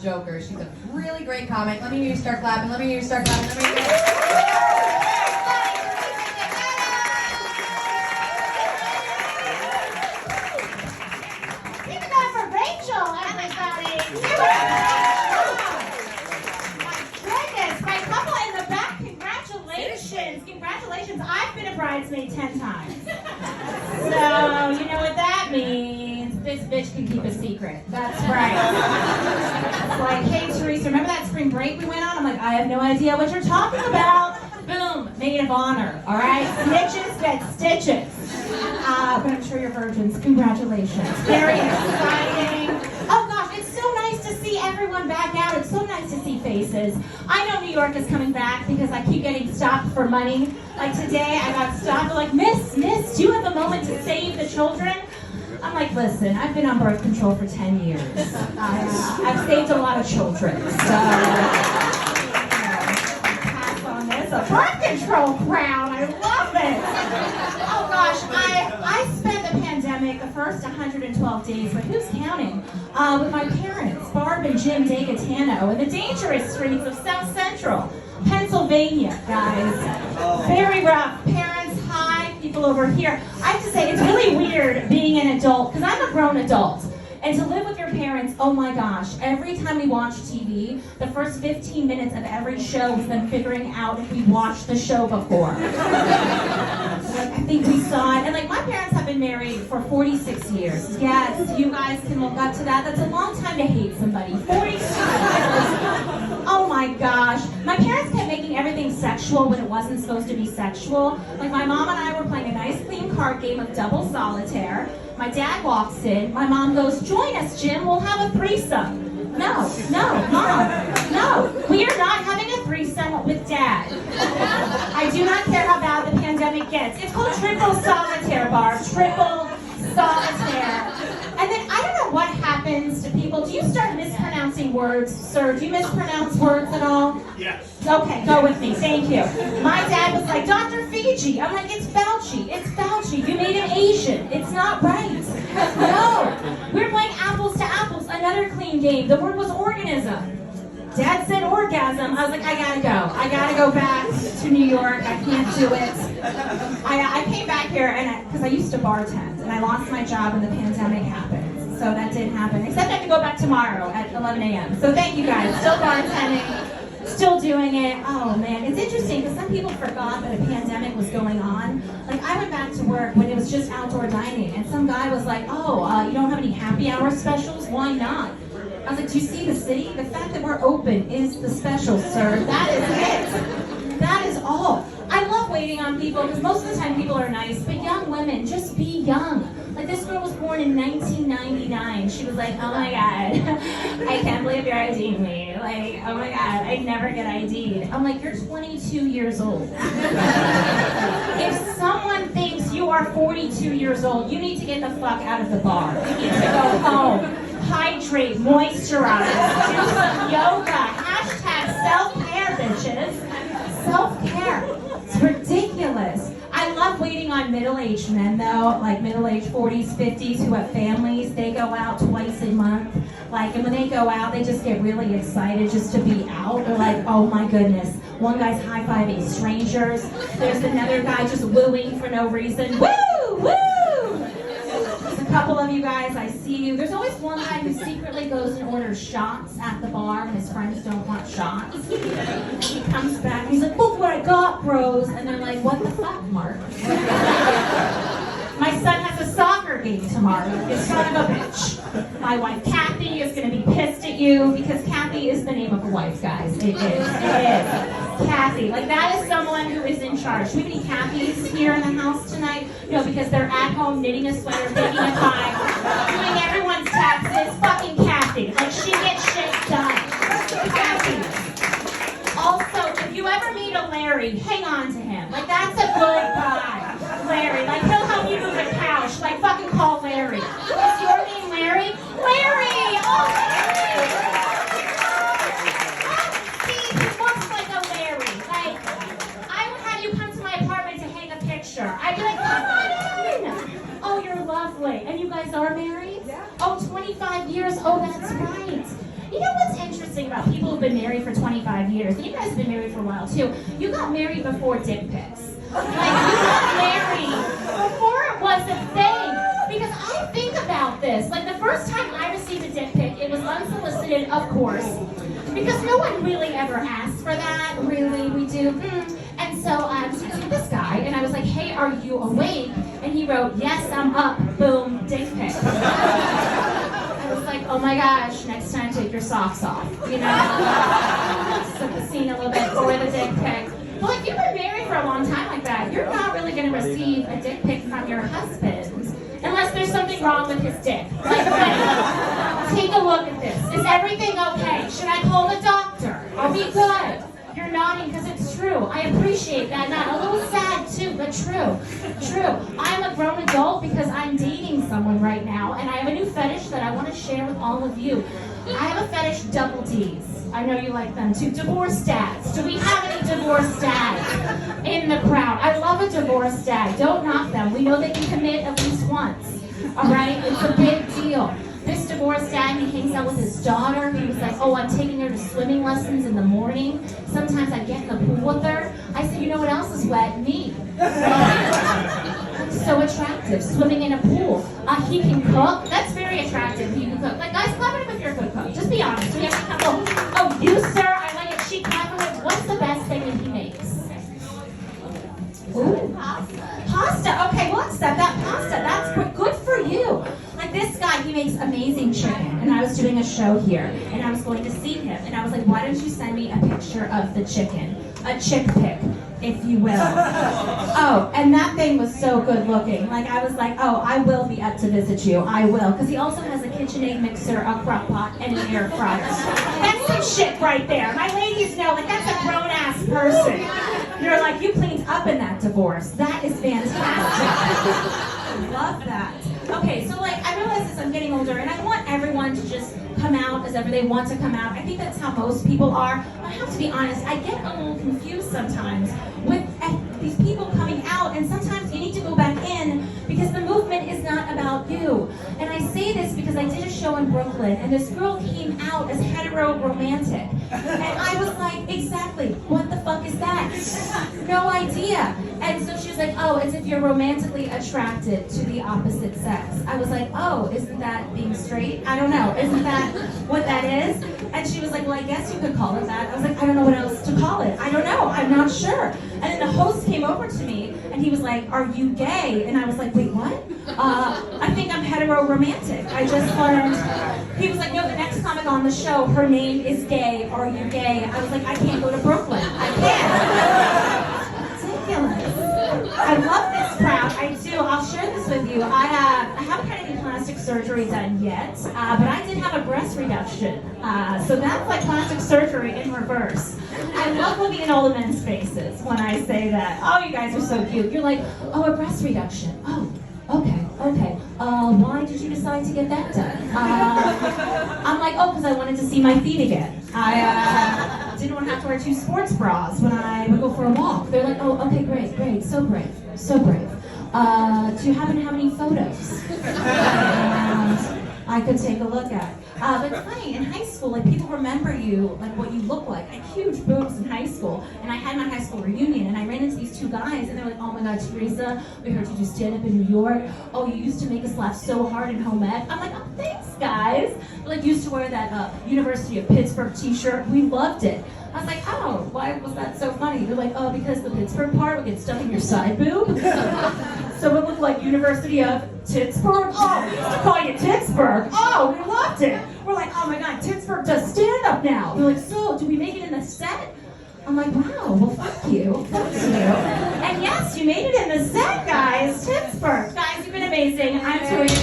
joker. She's a really great comic. Let me hear you start clapping. Let me hear you start clapping. Let me hear you. Congratulations, I've been a bridesmaid 10 times. So, you know what that means? This bitch can keep a secret. That's right. It's like, hey, Teresa, remember that spring break we went on? I'm like, I have no idea what you're talking about. Boom, maid of honor, all right? Snitches get stitches. But I'm sure you're virgins. Congratulations. Very exciting. Oh gosh, it's so nice to see everyone back out. It's so nice to see faces. I know New York is coming back because I keep getting stopped for money. Like today, I got stopped. They're like, Miss, do you have a moment to save the children? I'm like, listen, I've been on birth control for 10 years. I've saved a lot of children. So, pass on this. A birth control crown. I love it. Oh gosh, I spent the pandemic, the first 112 days, but who's counting? With my parents, Barb and Jim DeGaetano, in the dangerous streets of South Central Pennsylvania, guys. Very rough. Parents, hi, people over here. I have to say, it's really weird being an adult, because I'm a grown adult. And to live with your parents, oh my gosh, every time we watch TV, the first 15 minutes of every show is them figuring out if we watched the show before. Like, I think we saw it. And like, my parents have been married for 46 years. Yes, you guys can look up to that. That's a long time to hate somebody. 46 years. Oh my gosh. My parents kept making everything sexual when it wasn't supposed to be sexual. Like, my mom and I were playing a nice clean card game of double solitaire. My dad walks in, my mom goes, join us, Jim, we'll have a threesome. No, Mom, no, we are not having a threesome with Dad. I do not care how bad the pandemic gets. It's called triple solitaire, Barb, triple solitaire. And then I don't know what happens to people. Do you start mispronouncing words, sir? Do you mispronounce words at all? Yes. Okay, go with me, thank you. My dad was like, Dr. Fiji. I'm like, it's Fauci, it's Fauci. You made him Asian. It's not right. No, we're playing apples to apples, another clean game. The word was organism. Dad said orgasm. I was like, I gotta go. I gotta go back to New York. I can't do it. I came back here and because I used to bartend and I lost my job when the pandemic happened. So that didn't happen. Except I have to go back tomorrow at 11 a.m. So thank you guys. Still bartending. Still doing it. Oh man, it's interesting because some people forgot that a pandemic was going on. Like, I went back to work when it was just outdoor dining and some guy was like, oh, you don't have any happy hour specials? Why not? I was like, do you see the city? The fact that we're open is the special, sir. That is it. That is all. I love waiting on people because most of the time people are nice, but young women, just be young. Like, this girl was born in 1999. She was like, oh my God, I can't believe you're IDing me. Like, oh my God, I'd never get ID'd. I'm like, you're 22 years old. If someone thinks you are 42 years old, you need to get the fuck out of the bar. You need to go home. Hydrate, moisturize, do some yoga, hashtag self-care, bitches. Self-care. It's ridiculous. I love waiting on middle-aged men, though, like middle-aged 40s, 50s who have families. They go out twice a month. Like, and when they go out, they just get really excited just to be out. They're like, oh my goodness. One guy's high-fiving strangers. There's another guy just wooing for no reason. Woo! Woo! A couple of you guys, I see you. There's always one guy who secretly goes and orders shots at the bar when his friends don't want shots. He comes back and he's like, look what I got, bros. And they're like, what the fuck, Mark? My son has a soccer game tomorrow. You son of a bitch. My wife, Kathy, is going to be pissed at you because Kathy is the name of a wife, guys. It is. It is. Kathy. Like, that is someone who is in charge. Do we have any Kathys here in the house tonight? No, because they're at home knitting a sweater, baking a pie, doing everyone's taxes. Fucking Kathy. Like, she gets shit done. Kathy. Also, if you ever meet a Larry, hang on to him. Like, that's a good guy. Larry. Like, he'll help you move a couch. Like, fucking call Larry. Is your name Larry? Larry! Oh, Larry! He looks like a Larry. Like, I would have you come to my apartment to hang a picture. I'd be like, come on in! Oh, you're lovely. And you guys are married? Yeah. Oh, 25 years? Oh, that's right. You know what's interesting? interesting about people who've been married for 25 years, and you guys have been married for a while too, you got married before dick pics. Like, you got married before it was a thing. Because I think about this. Like, the first time I received a dick pic, it was unsolicited, of course. Because no one really ever asks for that. Really, we do. And so I was with this guy, and I was like, hey, are you awake? And he wrote, yes, I'm up. Boom, dick pic. I was like, oh my gosh, next time take your socks off. You know? Set the scene a little bit for the dick pic. Well, if you've been married for a long time like that, you're not really going to receive a dick pic from your husband. Unless there's something wrong with his dick. Like, take a look at this. Is everything okay? Should I call the doctor? Are we good? You're nodding because it's true. I appreciate that. Not a little sad too, but true. True. I'm a grown adult because I'm dating someone right now, and I have a new fetish that I want to share with all of you. I have a fetish, double Ds. I know you like them too. Divorced dads. Do we have any divorced dads in the crowd? I love a divorced dad. Don't knock them. We know they can commit at least once. All right? It's a big deal. This divorced dad, he hangs out with his daughter. He was like, oh, I'm taking her to swimming lessons in the morning. Sometimes I get in the pool with her. I said, you know what else is wet? Me. So attractive, swimming in a pool. He can cook. That's very attractive. He can cook. Like, guys, clap it up if you're a good cook. Just be honest. We have a couple. Oh, you, sir, I like it. She clap it. What's the best thing that he makes? Ooh, pasta. Okay, we'll accept that pasta. That's good for you. Like, this guy, he makes amazing chicken. And I was doing a show here, and I was going to see him. And I was like, why don't you send me a picture of the chicken? A chick pic, if you will. Oh, and that thing was so good looking. Like, I was like, oh, I will be up to visit you. I will. Because he also has a KitchenAid mixer, a crock pot, and an air fryer. That's some shit right there. My ladies know, like, that's a grown-ass person. You're like, you cleaned up in that divorce. That is fantastic. I love that. Okay, so, like, I realize as I'm getting older, and I want everyone to just come out as ever they want to come out. I think that's how most people are. But I have to be honest, I get a little confused sometimes with these people coming out, and sometimes you need to go back in because the movement is not about you. And I say this because I did a show in Brooklyn, and this girl came out as hetero-romantic. And I was like, exactly, what the fuck is that? No idea. And so she was like, oh, it's if you're romantically attracted to the opposite sex. I was like, oh, isn't that being straight? I don't know. Isn't that what that is? And she was like, well, I guess you could call it that. I was like, I don't know what else to call it. I don't know. I'm not sure. And then the host came over to me, and he was like, are you gay? And I was like, wait, what? I think I'm hetero-romantic. I just learned. He was like, no, the next comic on the show, her name is Gay. Are you gay? I was like, I can't go to Brooklyn. I can't. Ridiculous. I love this crowd. I do. I'll share this with you. I haven't had any plastic surgery done yet, but I did have a breast reduction. So that's like plastic surgery in reverse. I love looking at all the men's faces when I say that. Oh, you guys are so cute. You're like, oh, a breast reduction. Oh, okay. Why did you decide to get that done? I'm like, oh, because I wanted to see my feet again. I didn't want to have to wear 2 sports bras when I would go for a walk. They're like, oh, okay, great, so brave. Do you happen to have any photos? I could take a look at. But it's funny, in high school, like, people remember you, like, what you look like. I had huge boobs in high school, and I had my high school reunion, and I ran into these 2 guys, and they're like, oh my god, Teresa, we heard you do stand-up in New York. Oh, you used to make us laugh so hard in home ec. I'm like, oh, thanks, guys. Like, used to wear that University of Pittsburgh t-shirt. We loved it. I was like, oh, why was that so funny? They're like, oh, because the Pittsburgh part would get stuck in your side boob. So it looked like University of Pittsburgh. Oh, we used to call you Pittsburgh. Oh, we loved it. We're like, oh my god, Pittsburgh does stand-up now. They're like, so, do we make it in the set? I'm like, wow, well, fuck you. Thank you. And yes, you made it in the set, guys. Pittsburgh. Guys, you've been amazing. I'm Teresa.